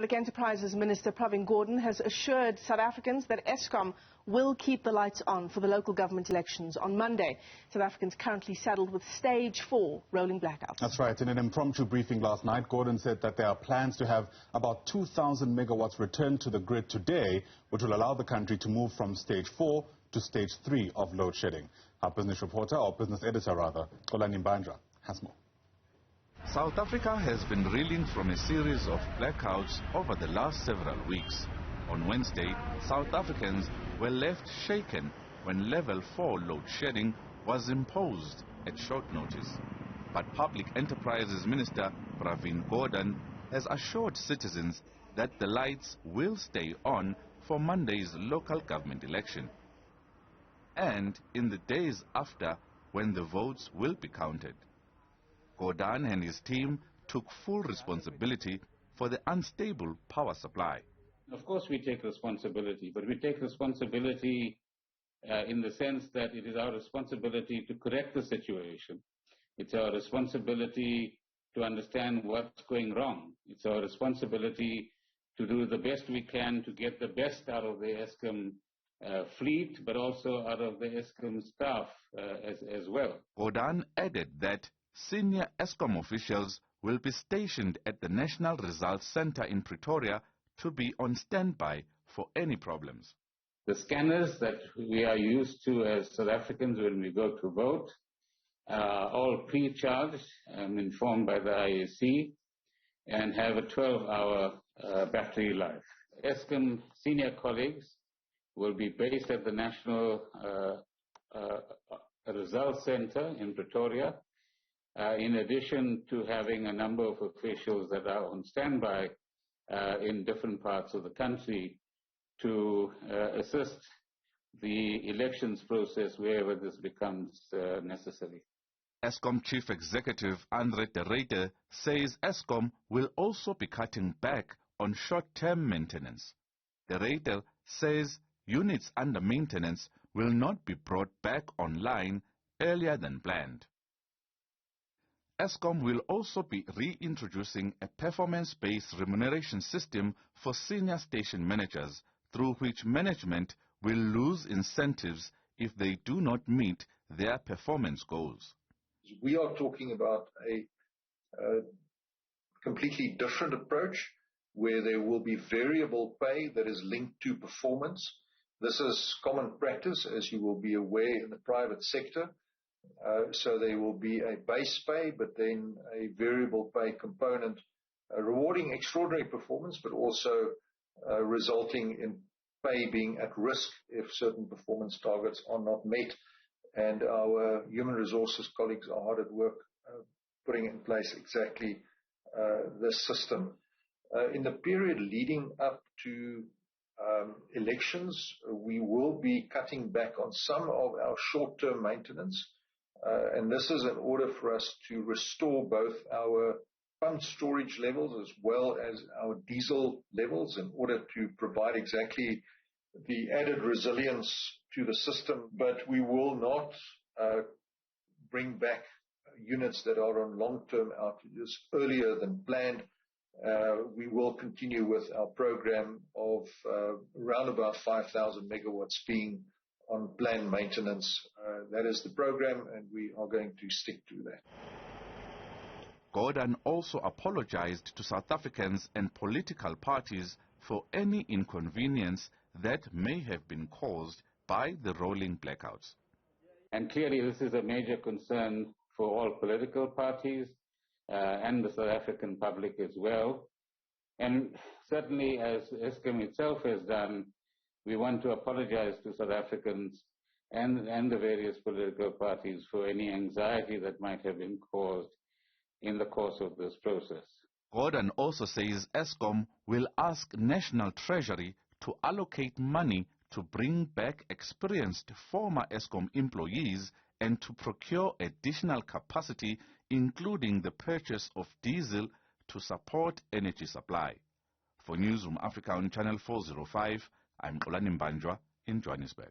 Public Enterprises Minister Pravin Gordhan has assured South Africans that Eskom will keep the lights on for the local government elections on Monday. South Africans currently saddled with stage 4 rolling blackouts. That's right. In an impromptu briefing last night, Gordhan said that there are plans to have about 2,000 megawatts returned to the grid today, which will allow the country to move from stage 4 to stage 3 of load shedding. Our business reporter, or business editor rather, Xolani Mbanjwa, has more. South Africa has been reeling from a series of blackouts over the last several weeks. On Wednesday, South Africans were left shaken when level 4 load shedding was imposed at short notice. But Public Enterprises Minister Pravin Gordhan has assured citizens that the lights will stay on for Monday's local government election, and in the days after, when the votes will be counted. Gordhan and his team took full responsibility for the unstable power supply. Of course we take responsibility, but we take responsibility in the sense that it is our responsibility to correct the situation. It's our responsibility to understand what's going wrong. It's our responsibility to do the best we can to get the best out of the Eskom fleet, but also out of the Eskom staff as well. Gordhan added that senior Eskom officials will be stationed at the National Results Centre in Pretoria to be on standby for any problems. The scanners that we are used to as South Africans when we go to vote are all pre-charged, informed by the IEC, and have a 12-hour battery life. Eskom senior colleagues will be based at the National Results Centre in Pretoria, in addition to having a number of officials that are on standby in different parts of the country to assist the elections process wherever this becomes necessary. Eskom Chief Executive Andre de Ruyter says Eskom will also be cutting back on short-term maintenance. De Ruyter says units under maintenance will not be brought back online earlier than planned. Eskom will also be reintroducing a performance-based remuneration system for senior station managers, through which management will lose incentives if they do not meet their performance goals. We are talking about a completely different approach where there will be variable pay that is linked to performance. This is common practice, as you will be aware, in the private sector. So there will be a base pay, but then a variable pay component rewarding extraordinary performance, but also resulting in pay being at risk if certain performance targets are not met. And our human resources colleagues are hard at work putting in place exactly this system. In the period leading up to elections, we will be cutting back on some of our short-term maintenance. And this is in order for us to restore both our pump storage levels as well as our diesel levels in order to provide exactly the added resilience to the system. But we will not bring back units that are on long-term outages earlier than planned. We will continue with our program of around about 5,000 megawatts being on planned maintenance. That is the program, and we are going to stick to that. Gordhan also apologized to South Africans and political parties for any inconvenience that may have been caused by the rolling blackouts. And clearly this is a major concern for all political parties and the South African public as well. And certainly, as Eskom itself has done, we want to apologize to South Africans and the various political parties for any anxiety that might have been caused in the course of this process. Gordhan also says Eskom will ask National Treasury to allocate money to bring back experienced former Eskom employees and to procure additional capacity, including the purchase of diesel to support energy supply. For Newzroom Afrika on Channel 405, I'm Xolani Mbanjwa in Johannesburg.